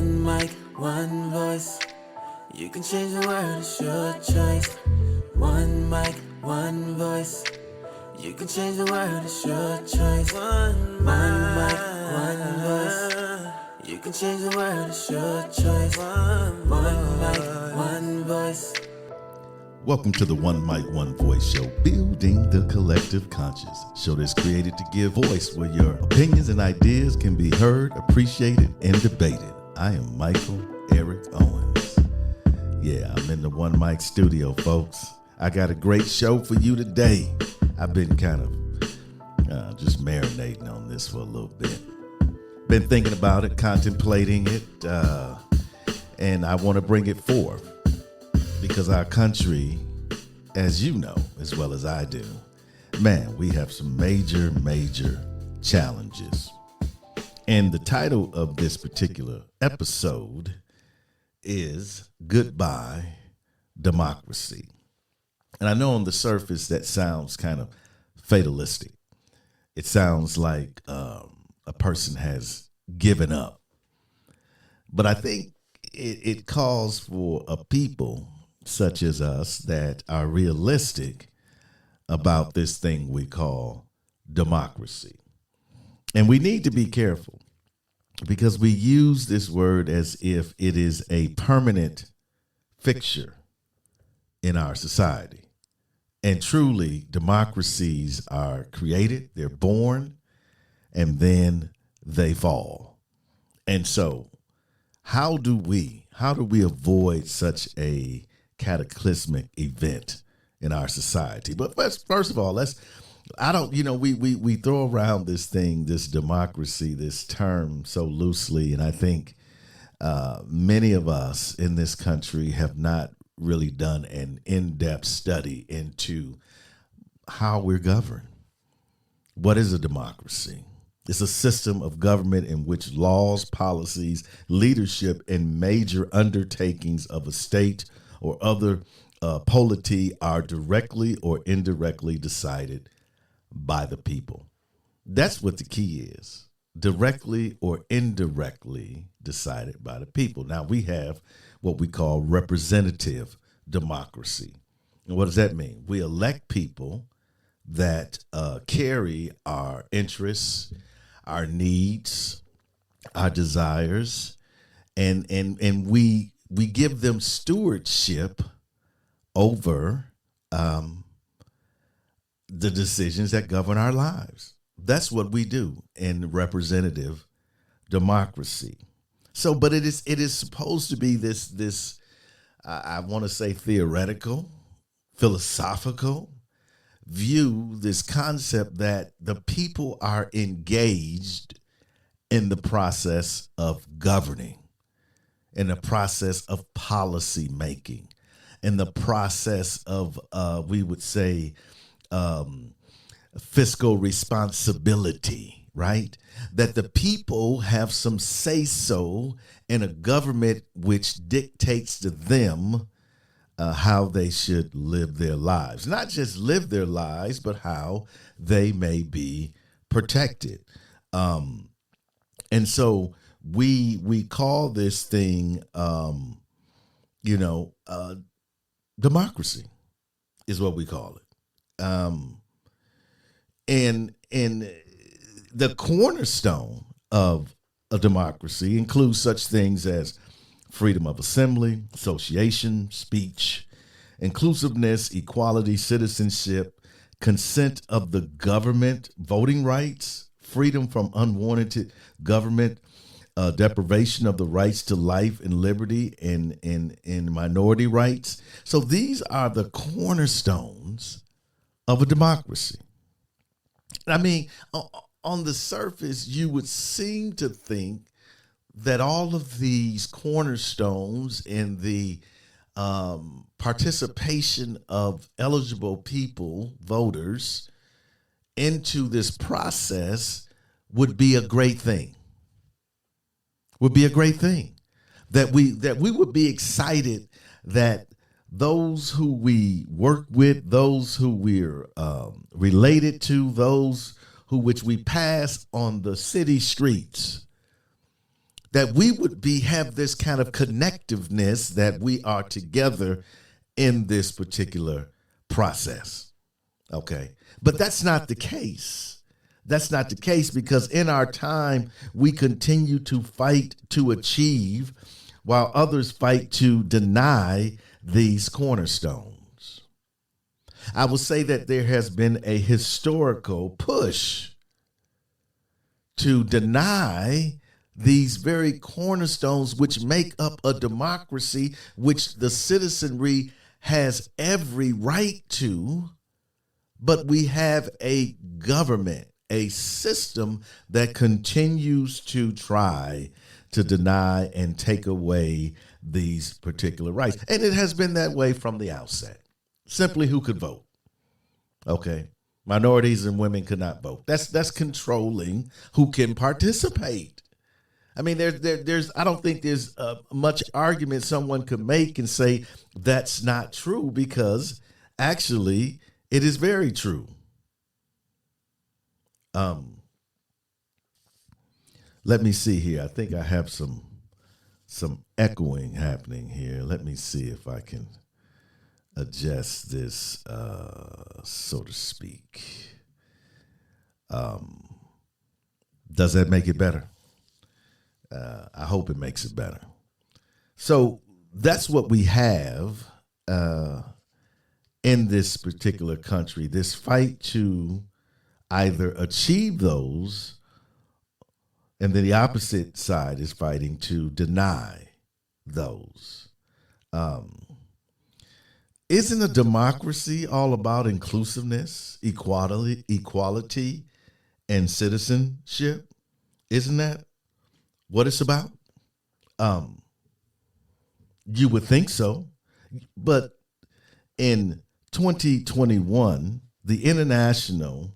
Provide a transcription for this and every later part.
One mic, one voice. You can change the world, it's your choice. One mic, one voice. You can change the world, it's your choice. One mic, one voice. You can change the world, it's your choice. One mic, one voice. Welcome to the One Mic, One Voice show, building the collective conscious. Show that's created to give voice where your opinions and ideas can be heard, appreciated, and debated. I am Michael Eric Owens. Yeah, I'm in the One Mic studio, folks. I got a great show for you today. I've been kind of just marinating on this for a little bit. Been thinking about it, contemplating it, and I want to bring it forth. Because our country, as you know, as well as I do, man, we have some major challenges. And the title of this particular episode is Goodbye Democracy. And I know on the surface that sounds kind of fatalistic. It sounds like a person has given up. But I think it calls for a people such as us that are realistic about this thing we call democracy. And we need to be careful because we use this word as if it is a permanent fixture in our society. And truly, democracies are created, they're born, and then they fall. And so, how do we avoid such a cataclysmic event in our society? But first of all, we throw around this thing, this democracy, this term so loosely, and I think many of us in this country have not really done an in-depth study into how we're governed. What is a democracy? It's a system of government in which laws, policies, leadership, and major undertakings of a state or other polity are directly or indirectly decided by the people. That's what the key is. Directly or indirectly decided by the people. Now, we have what we call representative democracy. And what does that mean? We elect people that carry our interests, our needs, our desires, and we give them stewardship over the decisions that govern our lives. That's what we do in representative democracy. So, but it is supposed to be this I want to say theoretical, philosophical view, this concept that the people are engaged in the process of governing, in the process of policy making, in the process of, we would say, fiscal responsibility, right? That the people have some say-so in a government which dictates to them how they should live their lives. Not just live their lives, but how they may be protected. And so we call this thing, democracy is what we call it. And the cornerstone of a democracy includes such things as freedom of assembly, association, speech, inclusiveness, equality, citizenship, consent of the government, voting rights, freedom from unwarranted government, deprivation of the rights to life and liberty, and minority rights. So these are the cornerstones of a democracy. I mean, on the surface, you would seem to think that all of these cornerstones and the participation of eligible people, voters, into this process would be a great thing. That we would be excited that those who we work with, those who we're related to, those which we pass on the city streets, that we would have this kind of connectiveness, that we are together in this particular process. Okay. But that's not the case. That's not the case, because in our time, we continue to fight to achieve while others fight to deny these cornerstones. I will say that there has been a historical push to deny these very cornerstones which make up a democracy, which the citizenry has every right to. But we have a government, a system that continues to try to deny and take away these particular rights. And it has been that way from the outset. Simply who could vote. Okay. Minorities and women could not vote. That's controlling who can participate. I mean, there's I don't think there's much argument someone could make and say that's not true, because actually it is very true. Let me see here. I think I have some echoing happening here. Let me see if I can adjust this, so to speak. Does that make it better? I hope it makes it better. So that's what we have in this particular country, this fight to either achieve those, and then the opposite side is fighting to deny those. Isn't a democracy all about inclusiveness, equality, and citizenship? Isn't that what it's about? You would think so. But in 2021, the international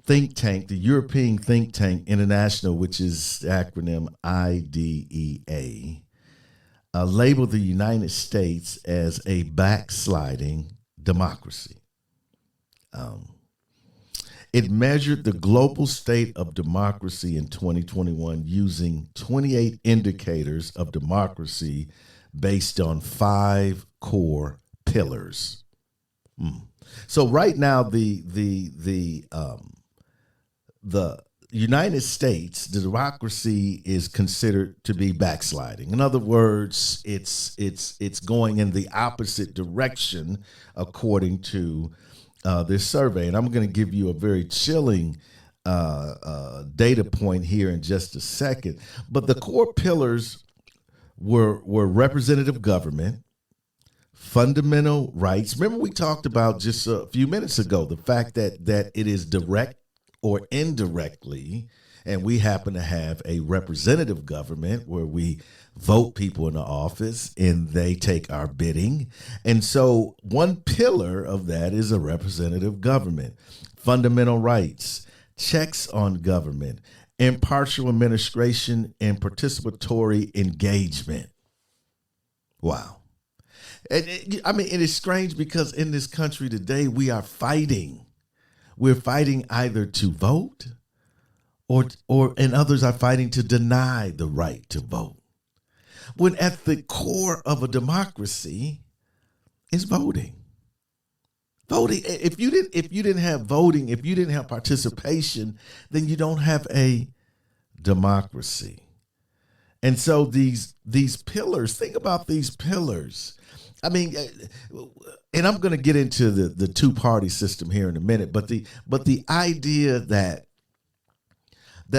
think tank, the European think tank International, which is the acronym IDEA, labeled the United States as a backsliding democracy. It measured the global state of democracy in 2021 using 28 indicators of democracy based on 5 core pillars. So right now, the United States, the democracy is considered to be backsliding. In other words, it's going in the opposite direction according to this survey. And I'm going to give you a very chilling data point here in just a second. But the core pillars were representative government, fundamental rights. Remember, we talked about just a few minutes ago the fact that it is direct or indirectly, and we happen to have a representative government where we vote people into office and they take our bidding. And so one pillar of that is a representative government, fundamental rights, checks on government, impartial administration, and participatory engagement. Wow. I mean, it is strange because in this country today, we are fighting. We're fighting either to vote and others are fighting to deny the right to vote. When at the core of a democracy is voting. Voting. If you didn't have voting, if you didn't have participation, then you don't have a democracy. And so these pillars, think about these pillars. I mean, and I'm going to get into the two-party system here in a minute, but the idea that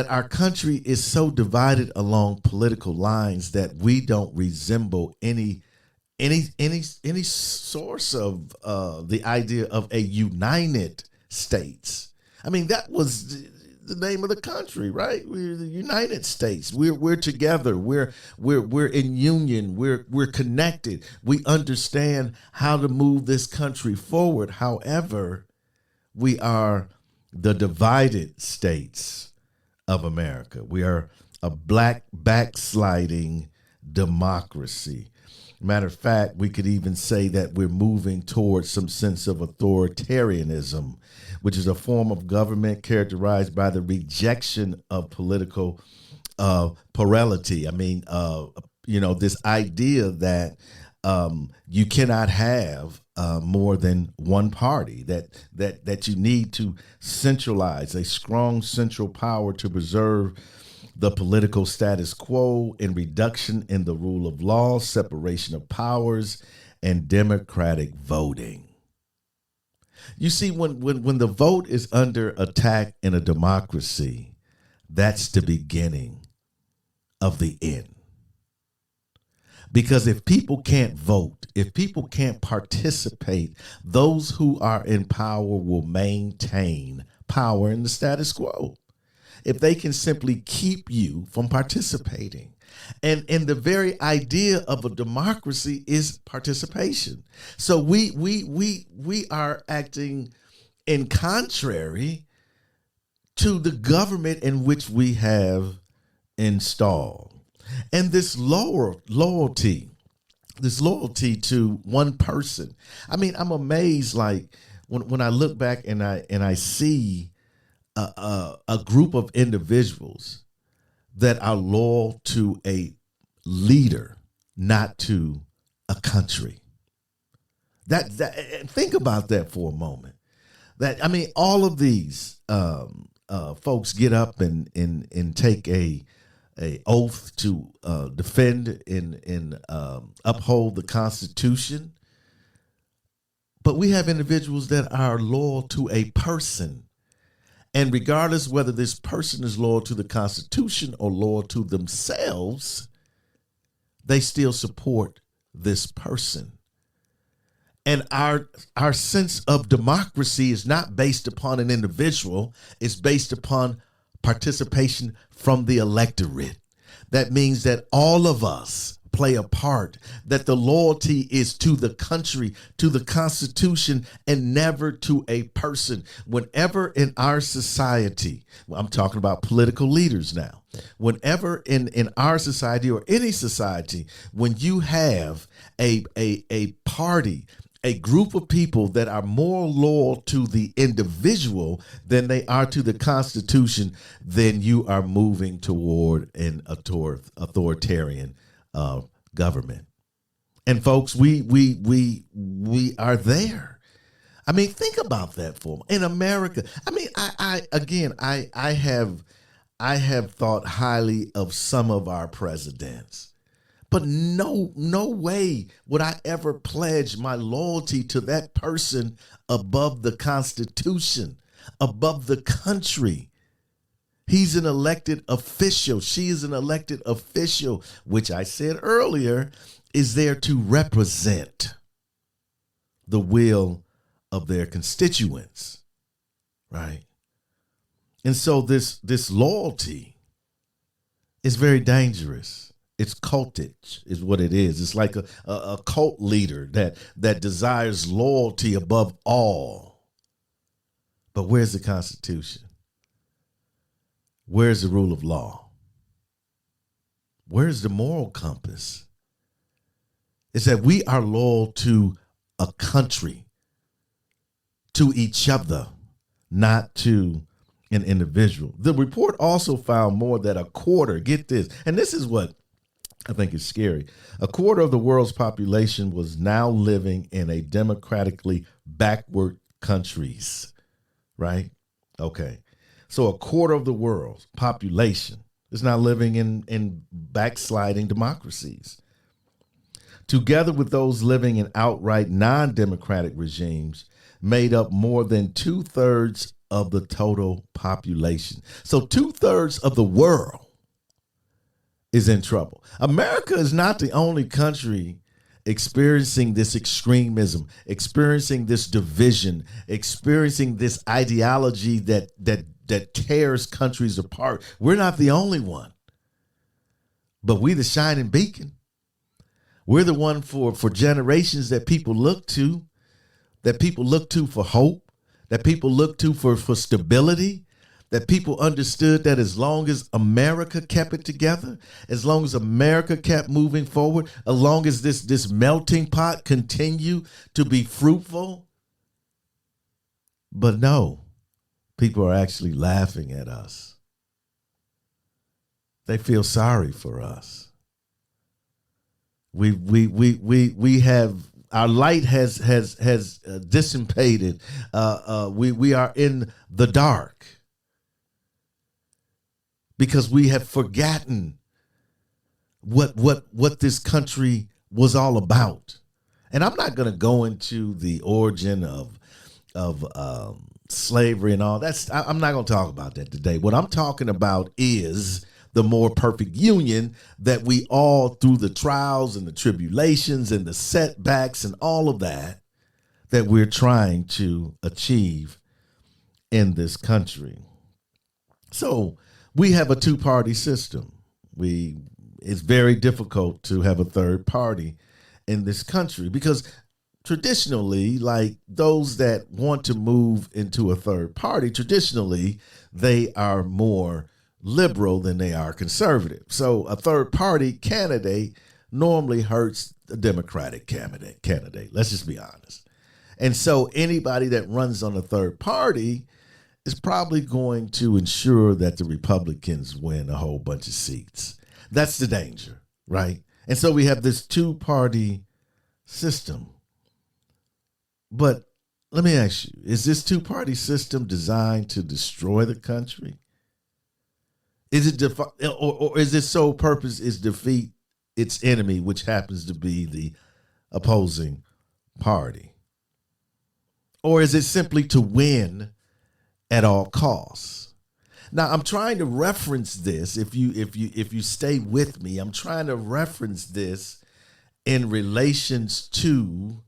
our country is so divided along political lines that we don't resemble any source of the idea of a united states. I mean, that was the name of the country, right? We're the United States. We're together. We're in union. We're connected. We understand how to move this country forward. However, we are the divided states of America. We are a black backsliding democracy. Matter of fact, we could even say that we're moving towards some sense of authoritarianism, which is a form of government characterized by the rejection of political plurality. I mean, this idea that you cannot have more than one party, that you need to centralize a strong central power to preserve the political status quo and reduction in the rule of law, separation of powers, and democratic voting. You see, when the vote is under attack in a democracy, that's the beginning of the end. Because if people can't vote, if people can't participate, those who are in power will maintain power in the status quo. If they can simply keep you from participating. And the very idea of a democracy is participation. So we are acting in contrary to the government in which we have installed. And this loyalty to one person. I mean, I'm amazed, like when I look back and I see a group of individuals that are loyal to a leader, not to a country. That think about that for a moment. That, I mean, all of these folks get up and take a oath to defend and uphold the Constitution. But we have individuals that are loyal to a person. And regardless whether this person is loyal to the Constitution or loyal to themselves, they still support this person. And our sense of democracy is not based upon an individual, it's based upon participation from the electorate. That means that all of us play a part, that the loyalty is to the country, to the Constitution, and never to a person. Whenever in our society, I'm talking about political leaders now, whenever in our society or any society, when you have a party, a group of people that are more loyal to the individual than they are to the Constitution, then you are moving toward an authoritarian government. And folks, we are there. I mean, think about that for me. In America. I mean, I have thought highly of some of our presidents. But no way would I ever pledge my loyalty to that person above the Constitution, above the country. He's an elected official. She is an elected official, which I said earlier is there to represent the will of their constituents, right? And so this loyalty is very dangerous. It's cultish is what it is. It's like a cult leader that desires loyalty above all. But where's the Constitution? Where's the rule of law? Where's the moral compass? It's that we are loyal to a country, to each other, not to an individual. The report also found more than a quarter, get this, and this is what I think is scary. A quarter of the world's population was now living in a democratically backward countries, right? Okay. So a quarter of the world's population is now living in backsliding democracies. Together with those living in outright non-democratic regimes, made up more than 2/3 of the total population. So 2/3 of the world is in trouble. America is not the only country experiencing this extremism, experiencing this division, experiencing this ideology that tears countries apart. We're not the only one. But we the shining beacon. We're the one for generations that people look to for hope, that people look to for stability, that people understood that as long as America kept it together, as long as America kept moving forward, as long as this melting pot continued to be fruitful. But no, people are actually laughing at us. They feel sorry for us. We have, our light has dissipated. We are in the dark because we have forgotten what this country was all about. And I'm not going to go into the origin of slavery and all that. I'm not going to talk about that today. What I'm talking about is the more perfect union that we all, through the trials and the tribulations and the setbacks and all of that we're trying to achieve in this country. So we have a two-party system. It's very difficult to have a third party in this country because traditionally, like those that want to move into a third party, traditionally, they are more liberal than they are conservative. So a third party candidate normally hurts the Democratic candidate. Let's just be honest. And so anybody that runs on a third party is probably going to ensure that the Republicans win a whole bunch of seats. That's the danger, right? And so we have this two-party system. But let me ask you, is this two-party system designed to destroy the country? Is it or is its sole purpose is defeat its enemy, which happens to be the opposing party? Or is it simply to win at all costs? Now, I'm trying to reference this. If you stay with me, I'm trying to reference this in relations to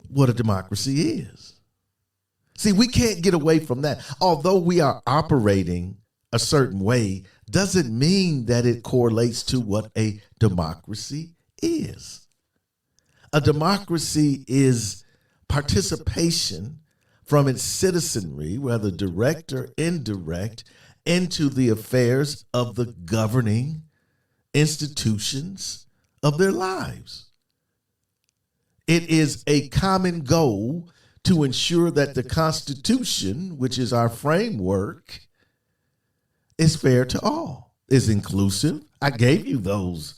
what a democracy is. See, we can't get away from that. Although we are operating a certain way, doesn't mean that it correlates to what a democracy is. A democracy is participation from its citizenry, whether direct or indirect, into the affairs of the governing institutions of their lives. It is a common goal to ensure that the Constitution, which is our framework, is fair to all, is inclusive. I gave you those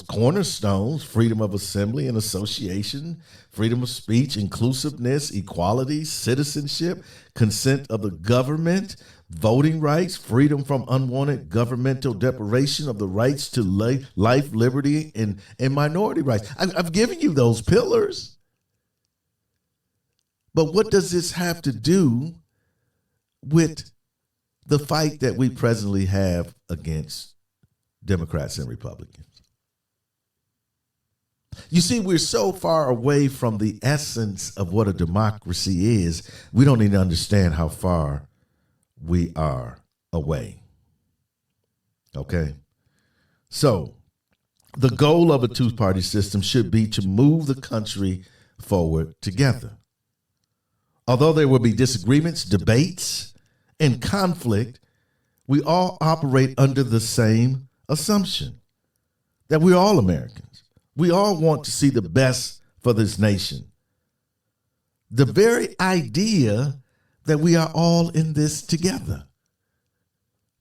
cornerstones: freedom of assembly and association, freedom of speech, inclusiveness, equality, citizenship, consent of the government, voting rights, freedom from unwanted governmental deprivation of the rights to life, liberty, and minority rights. I've given you those pillars. But what does this have to do with the fight that we presently have against Democrats and Republicans? You see, we're so far away from the essence of what a democracy is, we don't even understand how far we are away. Okay? So, the goal of a two-party system should be to move the country forward together. Although there will be disagreements, debates, and conflict, we all operate under the same assumption that we're all Americans. We all want to see the best for this nation. The very idea that we are all in this together,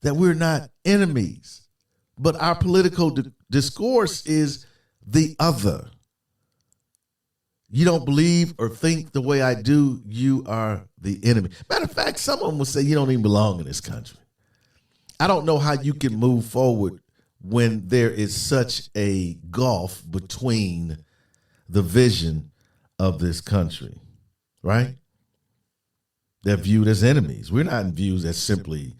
that we're not enemies, but our political discourse is the other. You don't believe or think the way I do, you are the enemy. Matter of fact, some of them will say you don't even belong in this country. I don't know how you can move forward when there is such a gulf between the vision of this country, right? They're viewed as enemies. We're not viewed as simply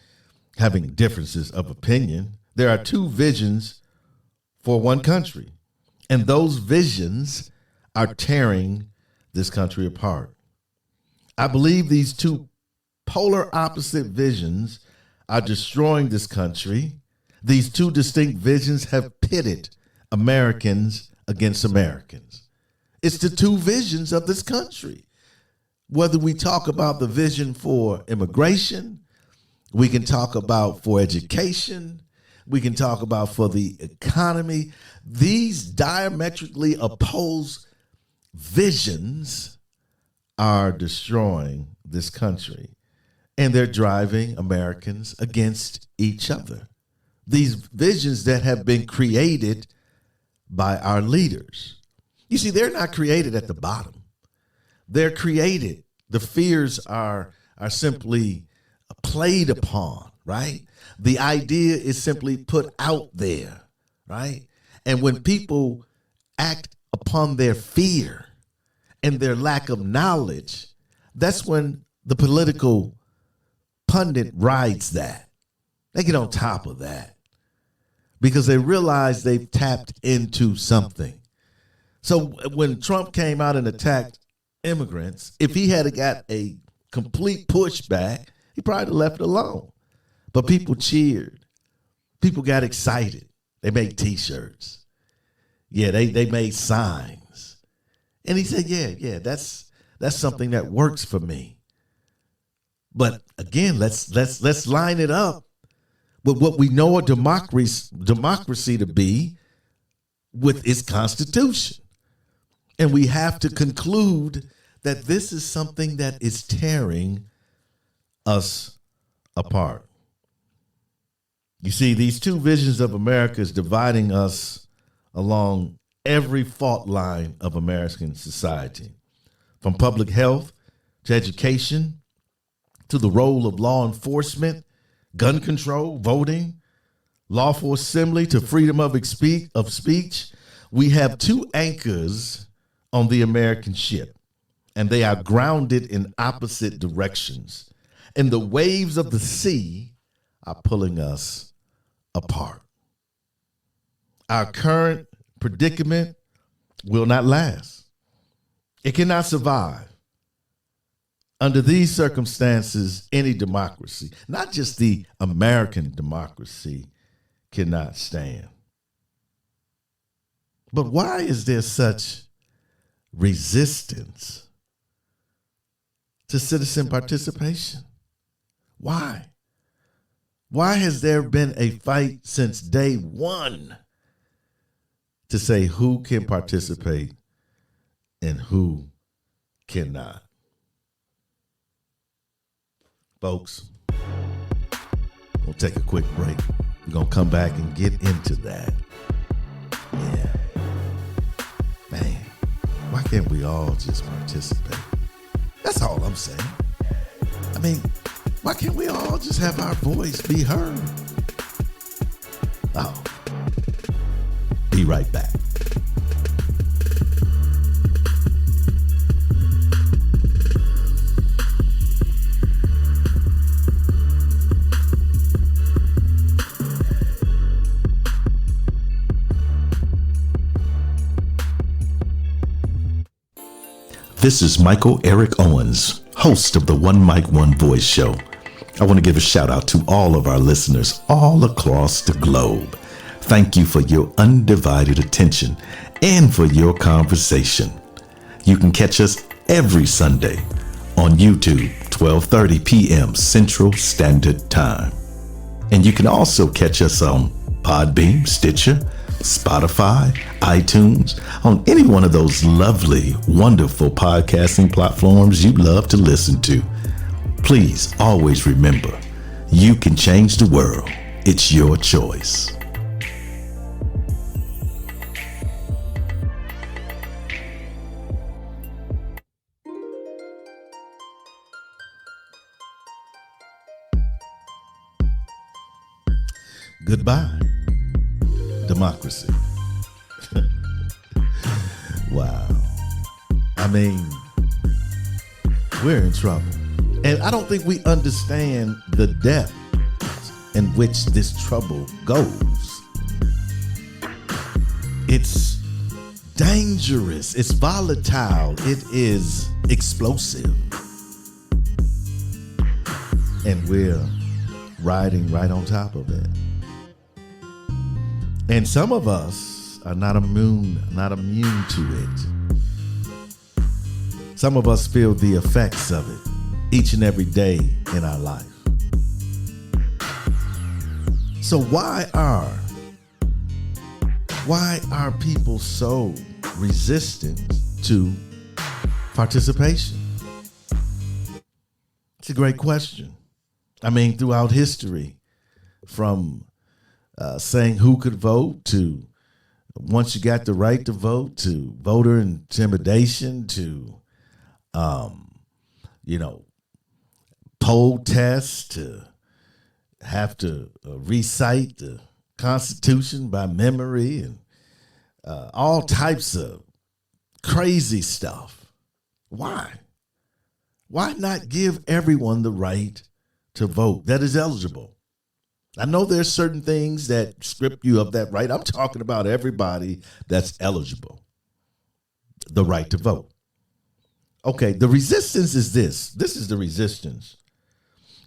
having differences of opinion. There are two visions for one country, and those visions are tearing this country apart. I believe these two polar opposite visions are destroying this country. These two distinct visions have pitted Americans against Americans. It's the two visions of this country. Whether we talk about the vision for immigration, we can talk about for education, we can talk about for the economy. These diametrically opposed visions are destroying this country, and they're driving Americans against each other. These visions that have been created by our leaders. You see, they're not created at the bottom. They're created. The fears are simply played upon, right? The idea is simply put out there, right? And when people act upon their fear and their lack of knowledge, that's when the political pundit rides that. They get on top of that because they realize they've tapped into something. So when Trump came out and attacked immigrants, if he had got a complete pushback, he probably left it alone. But people cheered. People got excited. They made T-shirts. Yeah, they made signs. And he said, yeah, that's something that works for me. But again, let's line it up with what we know a democracy to be with its constitution. And we have to conclude that this is something that is tearing us apart. You see, these two visions of America is dividing us along every fault line of American society, from public health to education to the role of law enforcement, gun control, voting, lawful assembly to freedom of speech. We have two anchors on the American ship, and they are grounded in opposite directions. And the waves of the sea are pulling us apart. Our current predicament will not last. It cannot survive. Under these circumstances, any democracy, not just the American democracy, cannot stand. But why is there such resistance to citizen participation? Why? Why has there been a fight since day one to say who can participate and who cannot? Folks, we'll take a quick break. We're going to come back and get into that. Yeah. Man, why can't we all just participate? That's all I'm saying. I mean, why can't we all just have our voice be heard? Oh, be right back. This is Michael Eric Owens, host of the One Mic, One Voice show. I want to give a shout out to all of our listeners all across the globe. Thank you for your undivided attention and for your conversation. You can catch us every Sunday on YouTube, 12:30 p.m. Central Standard Time. And you can also catch us on Podbean, Stitcher, Spotify, iTunes, on any one of those lovely, wonderful podcasting platforms you love to listen to. Please always remember, you can change the world. It's your choice. Goodbye, democracy. Wow. I mean, we're in trouble. And I don't think we understand the depth in which this trouble goes. It's dangerous. It's volatile. It is explosive. And we're riding right on top of it. And some of us are not immune to it. Some of us feel the effects of it each and every day in our life. So why are people so resistant to participation? It's a great question. I mean, throughout history, from saying who could vote to once you got the right to vote to voter intimidation to, poll tests to have to recite the Constitution by memory and all types of crazy stuff. Why? Why not give everyone the right to vote that is eligible? I know there's certain things that strip you of that right. I'm talking about everybody that's eligible, the right to vote. Okay, the resistance is this. This is the resistance.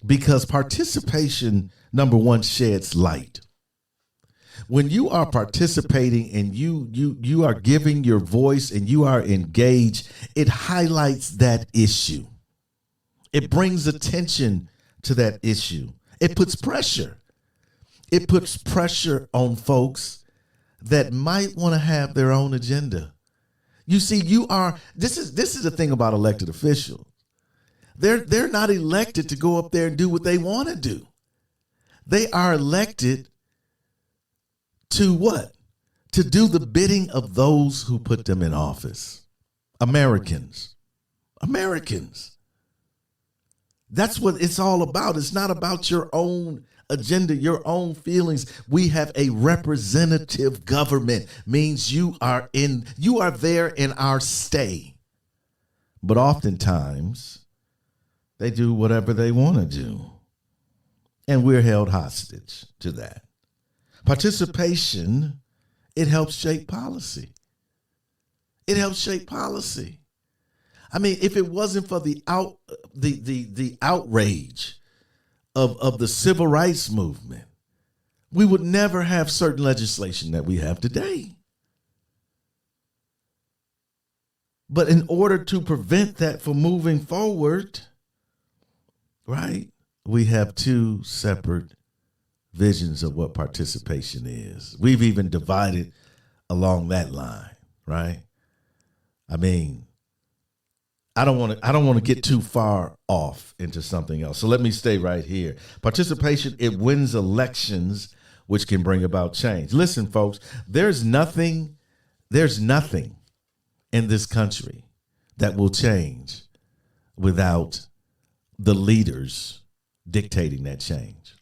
Because participation, number one, sheds light. When you are participating and you are giving your voice and you are engaged, it highlights that issue. It brings attention to that issue. It puts pressure. It puts pressure on folks that might want to have their own agenda. You see, this is the thing about elected officials. They're not elected to go up there and do what they want to do. They are elected to what? To do the bidding of those who put them in office. Americans. That's what it's all about. It's not about your own agenda, your own feelings. We have a representative government, means you are there in our stay. But oftentimes they do whatever they want to do. And we're held hostage to that. Participation, it helps shape policy. It helps shape policy. I mean, if it wasn't for the outrage of the civil rights movement, we would never have certain legislation that we have today. But in order to prevent that from moving forward, right, we have two separate visions of what participation is. We've even divided along that line, right? I mean, I don't want to get too far off into something else. So let me stay right here. Participation, it wins elections, which can bring about change. Listen, folks, there's nothing in this country that will change without the leaders dictating that change.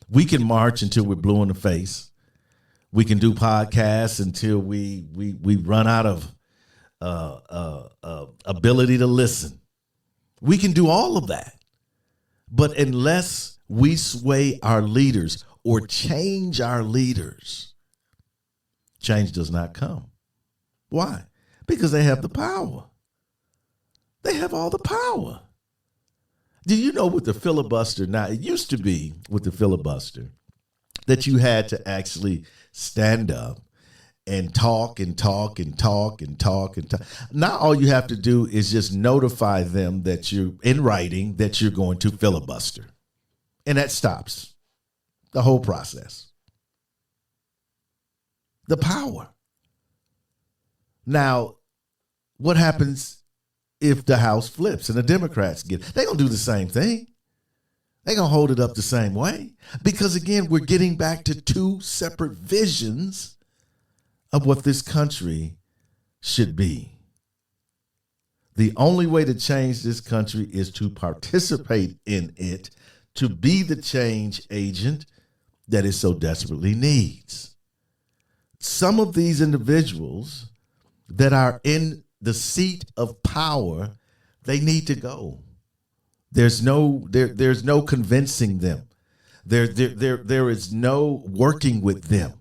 We can march until we're blue in the face. We can do podcasts until we run out of ability to listen. We can do all of that. But unless we sway our leaders or change our leaders, change does not come. Why? Because they have the power. They have all the power. Do you know with the filibuster now, it used to be with the filibuster that you had to actually stand up and talk and talk and talk and talk and talk. Now all you have to do is just notify them that you're in writing that you're going to filibuster. And that stops the whole process. The power. Now, what happens if the House flips and the Democrats they're going to do the same thing. They're going to hold it up the same way. Because again, we're getting back to two separate visions of what this country should be. The only way to change this country is to participate in it, to be the change agent that it so desperately needs. Some of these individuals that are in the seat of power, they need to go. There's no convincing them. There is no working with them.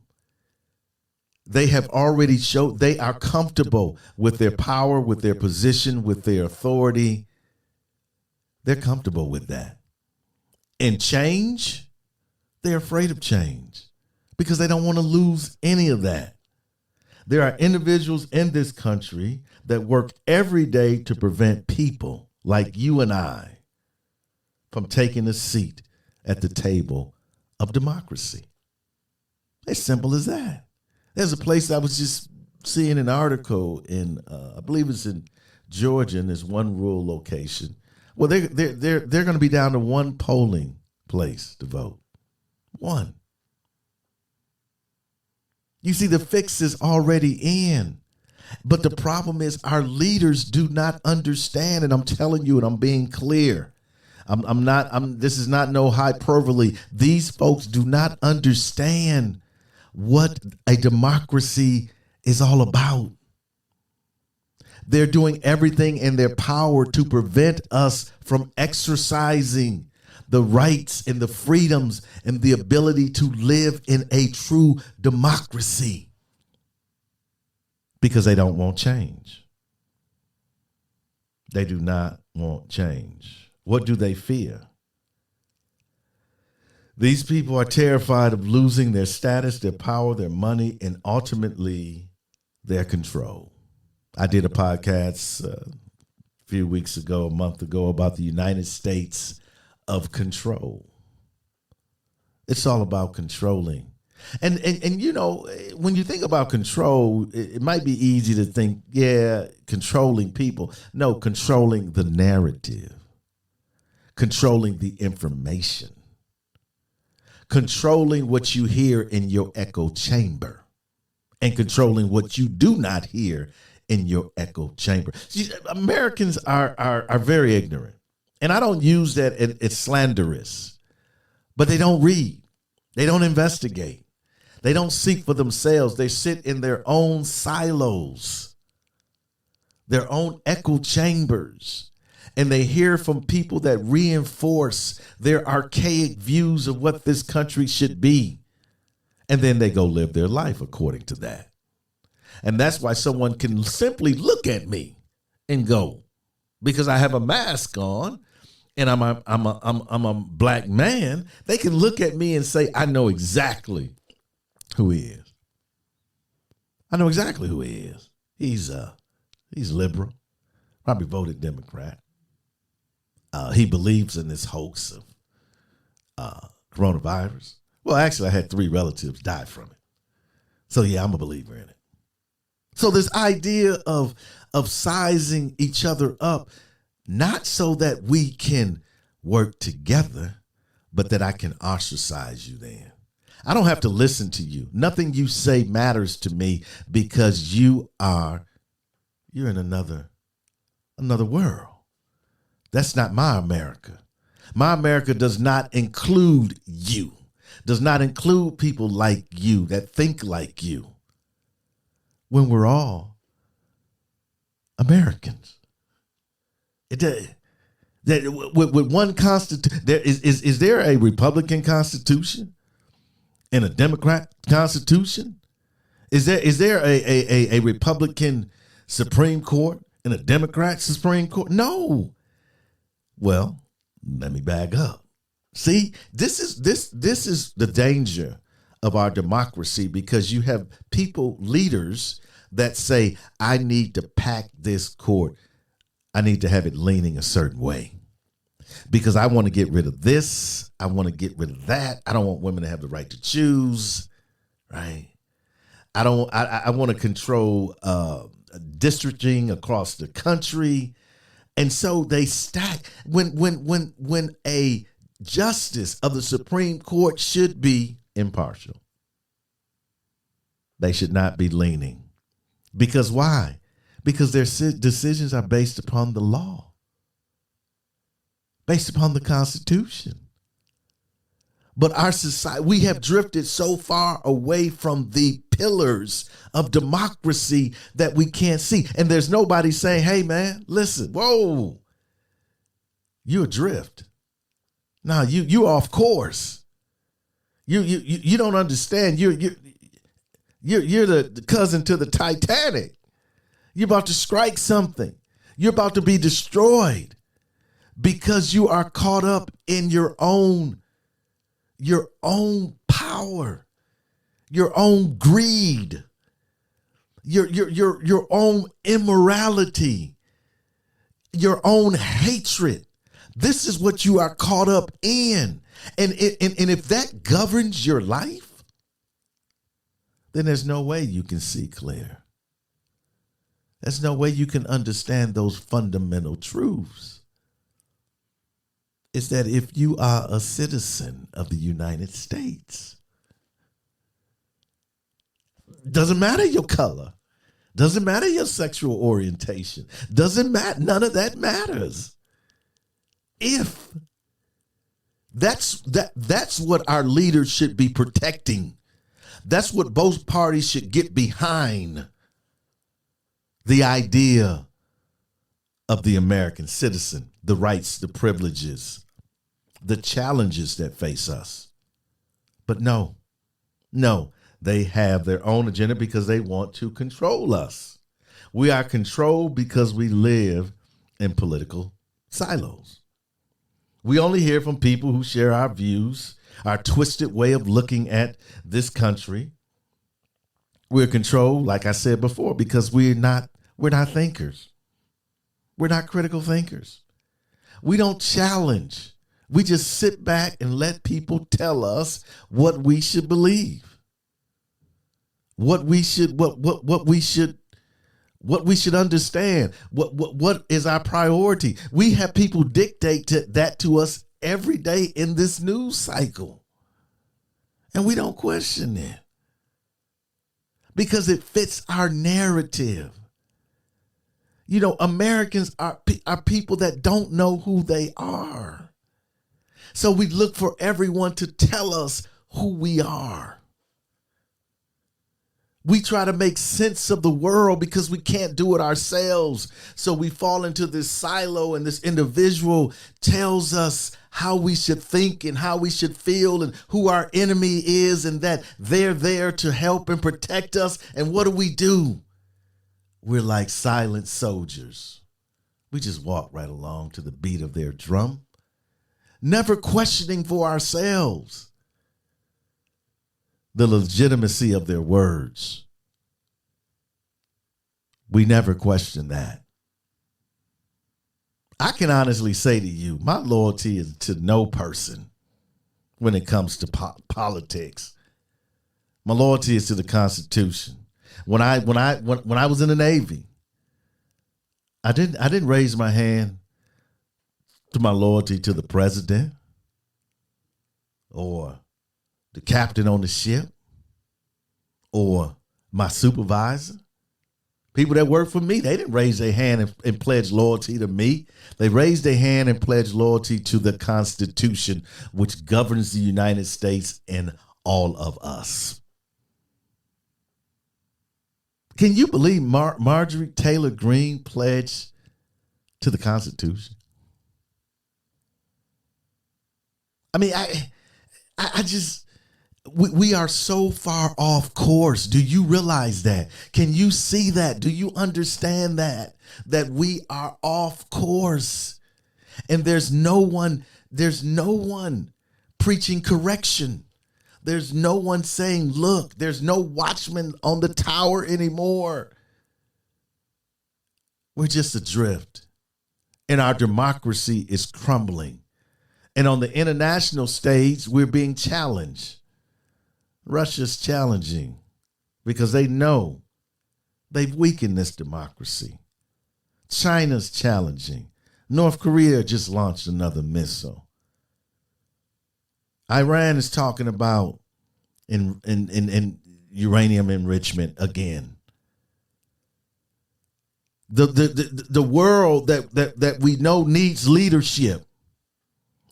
They have already showed they are comfortable with their power, with their position, with their authority. They're comfortable with that. And change, they're afraid of change because they don't want to lose any of that. There are individuals in this country that work every day to prevent people like you and I from taking a seat at the table of democracy. As simple as that. There's a place I was just seeing an article in, I believe it's in Georgia, and there's one rural location. Well, they're going to be down to one polling place to vote. One. You see, the fix is already in. But the problem is our leaders do not understand, and I'm telling you, and I'm being clear. This is not no hyperbole. These folks do not understand what a democracy is all about. They're doing everything in their power to prevent us from exercising the rights and the freedoms and the ability to live in a true democracy because they don't want change. They do not want change. What do they fear? These people are terrified of losing their status, their power, their money, and ultimately their control. I did a podcast a few weeks ago, a month ago, about the United States of control. It's all about controlling. And you know, when you think about control, it might be easy to think, yeah, controlling people. No, controlling the narrative, controlling the information, controlling what you hear in your echo chamber, and controlling what you do not hear in your echo chamber. See, Americans are very ignorant. And I don't use that it's slanderous, but they don't read. They don't investigate. They don't seek for themselves. They sit in their own silos, their own echo chambers, and they hear from people that reinforce their archaic views of what this country should be. And then they go live their life according to that. And that's why someone can simply look at me and go, because I have a mask on, and I'm a black man, they can look at me and say, I know exactly who he is. I know exactly who he is. He's liberal, probably voted Democrat. He believes in this hoax of coronavirus. Well, actually, I had 3 relatives die from it. So yeah, I'm a believer in it. So this idea of sizing each other up, not so that we can work together, but that I can ostracize you then. I don't have to listen to you. Nothing you say matters to me because you're in another world. That's not my America. My America does not include you, does not include people like you that think like you, when we're all Americans. With one constitution, is there a Republican Constitution and a Democrat Constitution? Is there a Republican Supreme Court and a Democrat Supreme Court? No. Well, let me back up. See, this is the danger of our democracy, because you have people, leaders, that say, I need to pack this court. I need to have it leaning a certain way because I want to get rid of this. I want to get rid of that. I don't want women to have the right to choose, right? I want to control districting across the country. And so they stack when a justice of the Supreme Court should be impartial. They should not be leaning. Because why? Because their decisions are based upon the law, based upon the Constitution. But our society, we have drifted so far away from the pillars of democracy that we can't see. And there's nobody saying, hey, man, listen, whoa, you're adrift. No, you off course. You don't understand. You're the cousin to the Titanic. You're about to strike something. You're about to be destroyed because you are caught up in your own power, your own greed. your own immorality, your own hatred. This is what you are caught up in. And if that governs your life, then there's no way you can see clear. There's no way you can understand those fundamental truths. It's that if you are a citizen of the United States, doesn't matter your color, doesn't matter your sexual orientation, doesn't matter, none of that matters. If that's what our leaders should be protecting. That's what both parties should get behind. The idea of the American citizen, the rights, the privileges, the challenges that face us. But no, they have their own agenda because they want to control us. We are controlled because we live in political silos. We only hear from people who share our views, our twisted way of looking at this country. We're controlled, like I said before, because we're not thinkers. We're not critical thinkers. We don't challenge. We just sit back and let people tell us what we should believe. What we should understand. What is our priority? We have people dictate that to us every day in this news cycle. And we don't question it. Because it fits our narrative. You know, Americans are people that don't know who they are. So we look for everyone to tell us who we are. We try to make sense of the world because we can't do it ourselves. So we fall into this silo, and this individual tells us how we should think and how we should feel and who our enemy is, and that they're there to help and protect us. And what do? We're like silent soldiers. We just walk right along to the beat of their drum, never questioning for ourselves the legitimacy of their words. We never question that. I can honestly say to you, my loyalty is to no person when it comes to politics. My loyalty is to the Constitution. When I was in the Navy, I didn't raise my hand to my loyalty to the president or the captain on the ship or my supervisor. People that work for me, they didn't raise their hand and pledge loyalty to me. They raised their hand and pledged loyalty to the Constitution, which governs the United States and all of us. Can you believe Marjorie Taylor Greene pledged to the Constitution? I mean, I just, we are so far off course. Do you realize that? Can you see that? Do you understand that we are off course? And there's no one preaching correction. There's no one saying, look, there's no watchman on the tower anymore. We're just adrift. And our democracy is crumbling. And on the international stage, we're being challenged. Russia's challenging because they know they've weakened this democracy. China's challenging. North Korea just launched another missile. Iran is talking about in uranium enrichment again. The world that we know needs leadership.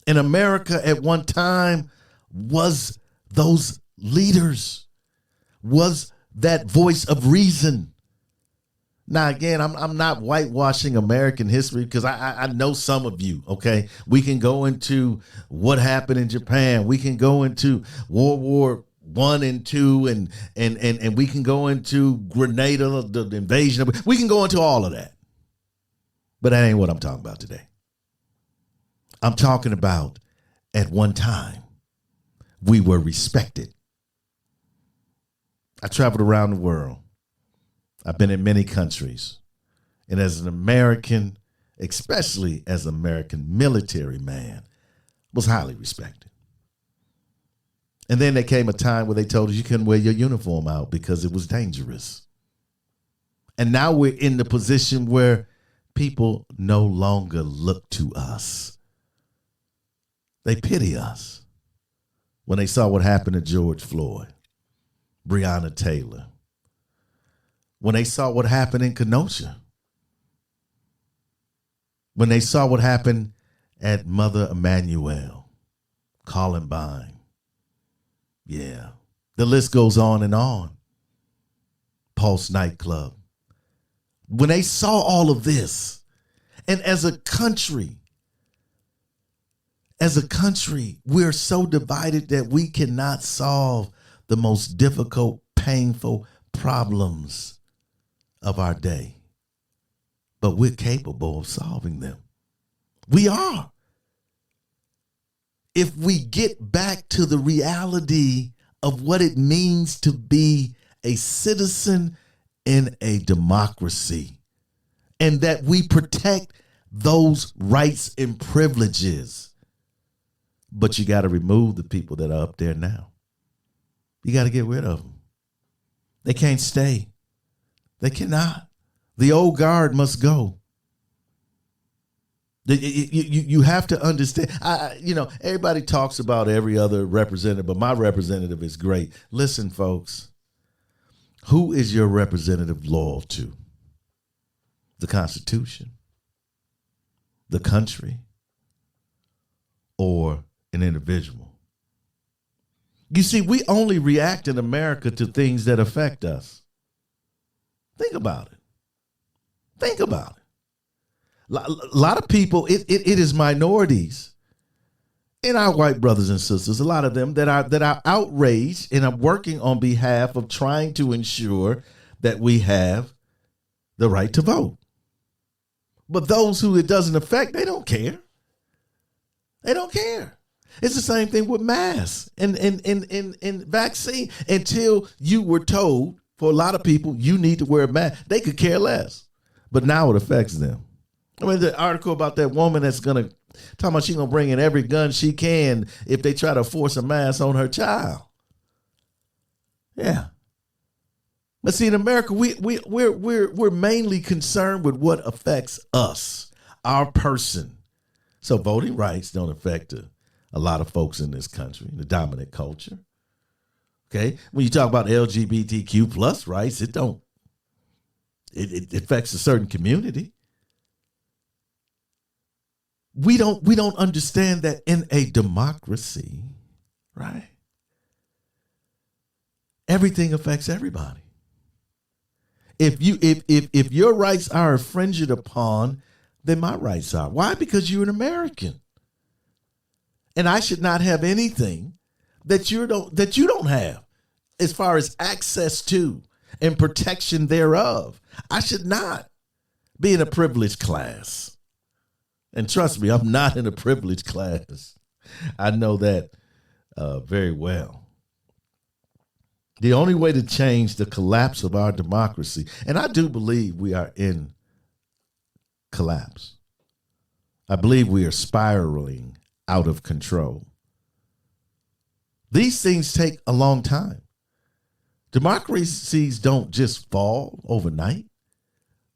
And America at one time was those leaders, was that voice of reason. Now, again, I'm not whitewashing American history because I know some of you, okay? We can go into what happened in Japan. We can go into World War I and II, and we can go into Grenada, the invasion. We can go into all of that. But that ain't what I'm talking about today. I'm talking about at one time, we were respected. I traveled around the world. I've been in many countries. And as an American, especially as an American military man, was highly respected. And then there came a time where they told us you couldn't wear your uniform out because it was dangerous. And now we're in the position where people no longer look to us. They pity us. When they saw what happened to George Floyd, Breonna Taylor, when they saw what happened in Kenosha, when they saw what happened at Mother Emanuel, Columbine, yeah, the list goes on and on. Pulse nightclub. When they saw all of this, and as a country, we're so divided that we cannot solve the most difficult, painful problems of our day. But we're capable of solving them. We are. If we get back to the reality of what it means to be a citizen in a democracy, and that we protect those rights and privileges. But you got to remove the people that are up there now. You got to get rid of them. They can't stay. They cannot. The old guard must go. You have to understand. Everybody talks about every other representative, but my representative is great. Listen, folks, who is your representative loyal to? The Constitution, the country, or an individual? You see, we only react in America to things that affect us. Think about it. Think about it. A lot of people, it is minorities and our white brothers and sisters, a lot of them that are outraged and are working on behalf of trying to ensure that we have the right to vote. But those who it doesn't affect, they don't care. They don't care. It's the same thing with masks and vaccine. Until you were told, for a lot of people, you need to wear a mask, they could care less. But now it affects them. I mean, the article about that woman that's talking about she's gonna bring in every gun she can if they try to force a mask on her child. Yeah. But see, in America, we're mainly concerned with what affects us, our person. So voting rights don't affect a lot of folks in this country, the dominant culture. Okay, when you talk about LGBTQ plus rights, it affects a certain community. We don't understand that in a democracy, right? Everything affects everybody. If your rights are infringed upon, then my rights are. Why? Because you're an American. And I should not have anything that you don't have as far as access to and protection thereof. I should not be in a privileged class. And trust me, I'm not in a privileged class. I know that very well. The only way to change the collapse of our democracy, and I do believe we are in collapse. I believe we are spiraling out of control. These things take a long time. Democracies don't just fall overnight.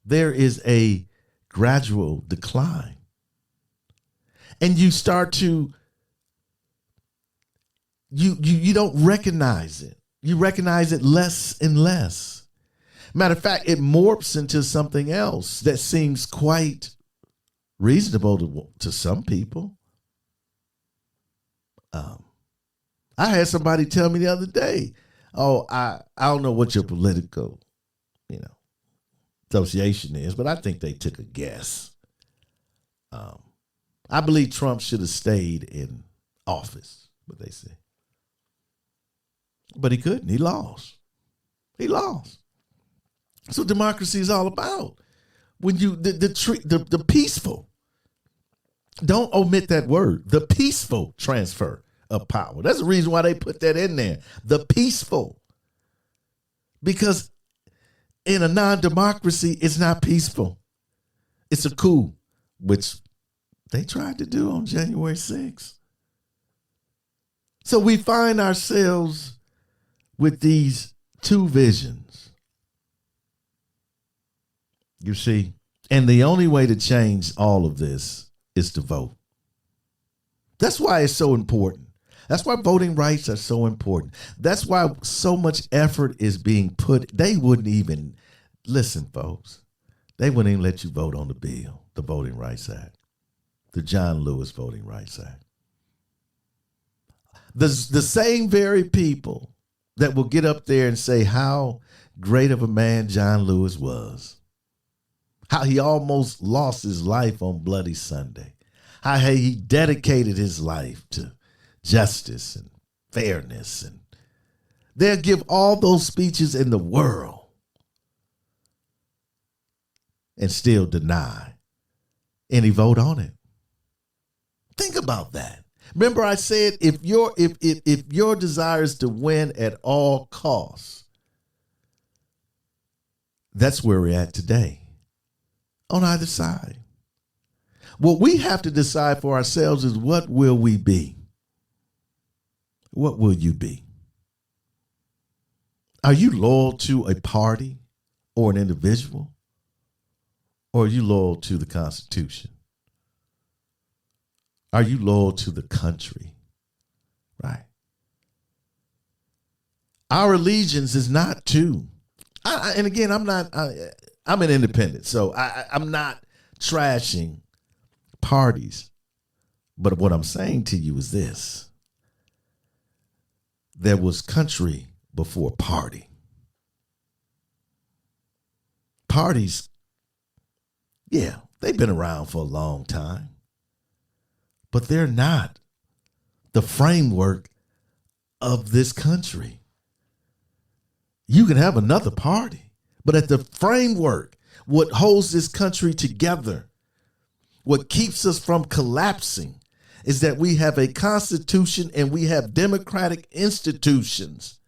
There is a gradual decline. And you start to, you don't recognize it. You recognize it less and less. Matter of fact, it morphs into something else that seems quite reasonable to some people. I had somebody tell me the other day, I don't know what your political, association is, but I think they took a guess. I believe Trump should have stayed in office, what they say. But he couldn't. He lost. He lost. That's what democracy is all about. When you the peaceful, don't omit that word, the peaceful transfer of power. That's the reason why they put that in there. The peaceful. Because in a non-democracy, it's not peaceful. It's a coup, which they tried to do on January 6th. So we find ourselves with these two visions. You see, and the only way to change all of this is to vote. That's why it's so important. That's why voting rights are so important. That's why so much effort is being put. They wouldn't even, listen, folks, they wouldn't even let you vote on the bill, the Voting Rights Act, the John Lewis Voting Rights Act. The same very people that will get up there and say how great of a man John Lewis was, how he almost lost his life on Bloody Sunday, how he dedicated his life to justice and fairness, and they'll give all those speeches in the world and still deny any vote on it. Think about that. Remember I said if your desire is to win at all costs, that's where we're at today on either side. What we have to decide for ourselves is, what will we be? What will you be? Are you loyal to a party or an individual? Or are you loyal to the Constitution? Are you loyal to the country? Right. Our allegiance is not to, and again, I'm an independent, so I'm not trashing parties. But what I'm saying to you is this: there was country before party. Parties, yeah, they've been around for a long time, but they're not the framework of this country. You can have another party, but at the framework, what holds this country together, what keeps us from collapsing, is that we have a constitution and we have democratic institutions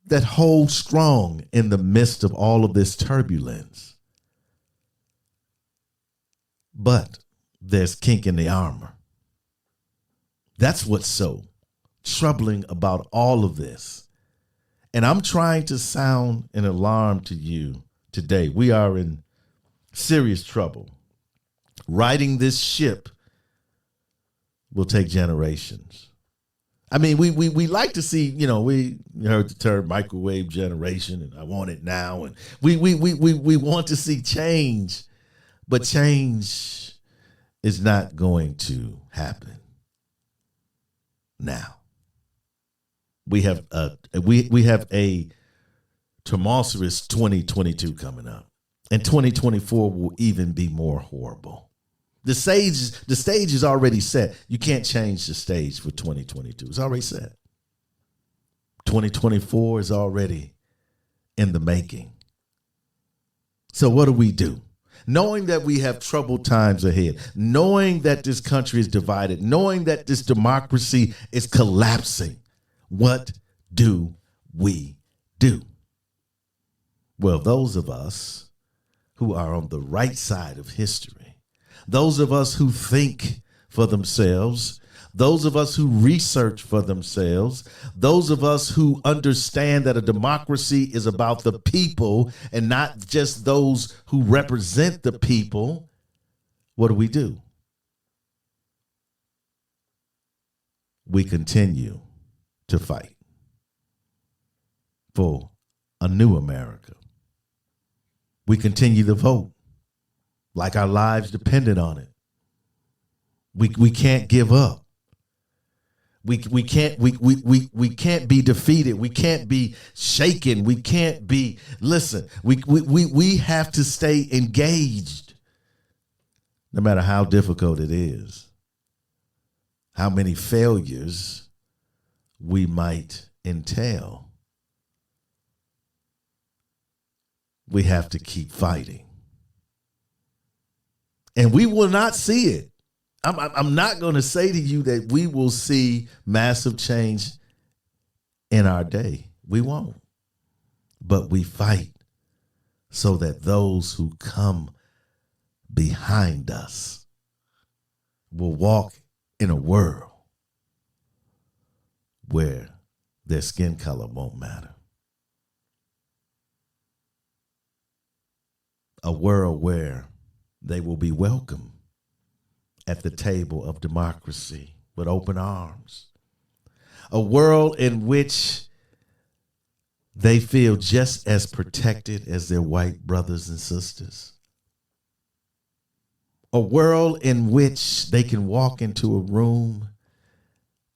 that hold strong in the midst of all of this turbulence. But there's kink in the armor. That's what's so troubling about all of this. And I'm trying to sound an alarm to you today. We are in serious trouble. Riding this ship will take generations. I mean, we like to see, we heard the term microwave generation, and I want it now. And we want to see change, but change is not going to happen now. We have a tumultuous 2022 coming up, and 2024 will even be more horrible. The stage is already set. You can't change the stage for 2022. It's already set. 2024 is already in the making. So what do? Knowing that we have troubled times ahead, knowing that this country is divided, knowing that this democracy is collapsing, what do we do? Well, those of us who are on the right side of history, those of us who think for themselves, those of us who research for themselves, those of us who understand that a democracy is about the people and not just those who represent the people, what do? We continue to fight for a new America. We continue to vote like our lives depended on it. We can't give up. We can't be defeated. We can't be shaken. We can't be, listen, we have to stay engaged no matter how difficult it is, how many failures we might entail. We have to keep fighting. And we will not see it. I'm not going to say to you that we will see massive change in our day. We won't. But we fight so that those who come behind us will walk in a world where their skin color won't matter. A world where they will be welcome at the table of democracy with open arms. A world in which they feel just as protected as their white brothers and sisters. A world in which they can walk into a room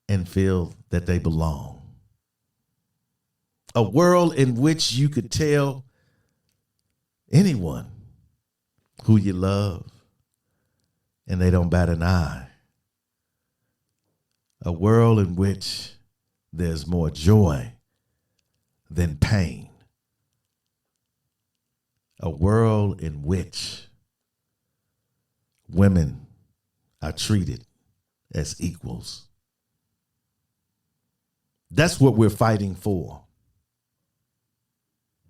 and feel that they belong. A world in which you could tell anyone who you love and they don't bat an eye. A world in which there's more joy than pain. A world in which women are treated as equals. That's what we're fighting for.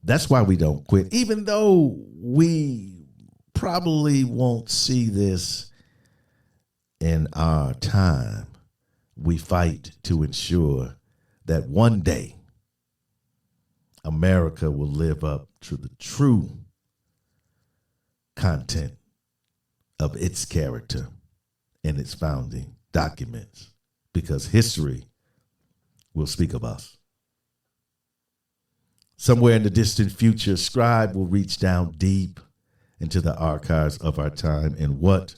That's why we don't quit, even though we probably won't see this in our time. We fight to ensure that one day America will live up to the true content of its character and its founding documents, because history will speak of us. Somewhere in the distant future, a scribe will reach down deep into the archives of our time, and what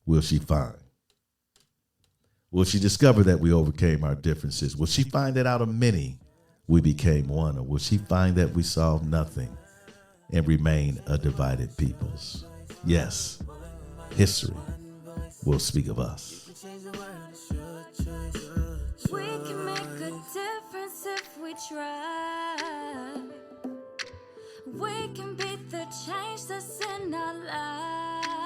will she find? Will she discover that we overcame our differences? Will she find that out of many we became one? Or will she find that we solved nothing and remain a divided peoples? Yes, history will speak of us. We can make a difference if we try. We can be the change that's in our life.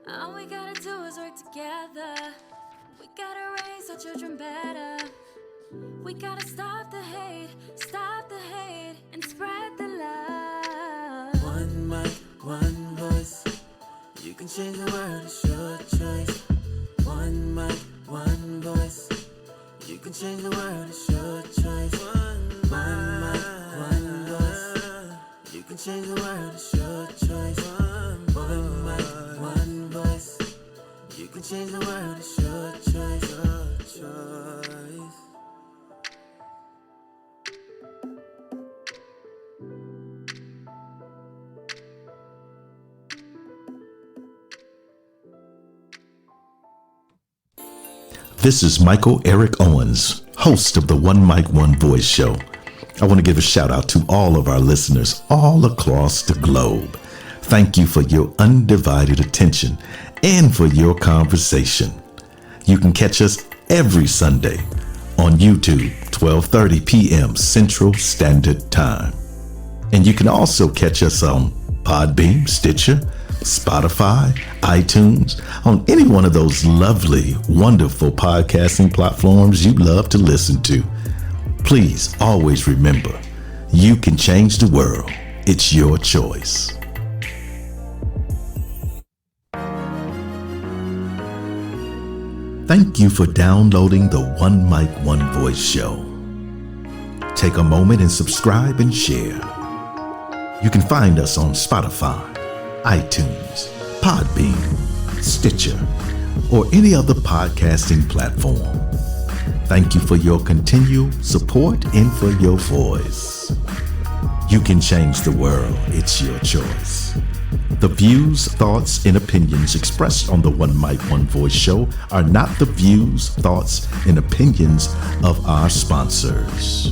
All we gotta do is work together. We gotta raise our children better. We gotta stop the hate, and spread the love. One mic, one voice. You can change the world, it's your choice. One mic, one voice. You can change the world, it's your choice. One mic, one voice. You can change the world, it's your choice. One mic, one voice. You can change the world, it's your choice. Your choice. This is Michael Eric Owens, host of the One Mic, One Voice show. I want to give a shout out to all of our listeners all across the globe. Thank you for your undivided attention and for your conversation. You can catch us every Sunday on YouTube, 12:30 p.m. Central Standard Time. And you can also catch us on Podbean, Stitcher, Spotify, iTunes, on any one of those lovely, wonderful podcasting platforms you love to listen to. Please always remember, you can change the world. It's your choice. Thank you for downloading the One Mic, One Voice show. Take a moment and subscribe and share. You can find us on Spotify, iTunes, Podbean, Stitcher, or any other podcasting platform. Thank you for your continued support and for your voice. You can change the world. It's your choice. The views, thoughts, and opinions expressed on the One Mic, One Voice show are not the views, thoughts, and opinions of our sponsors.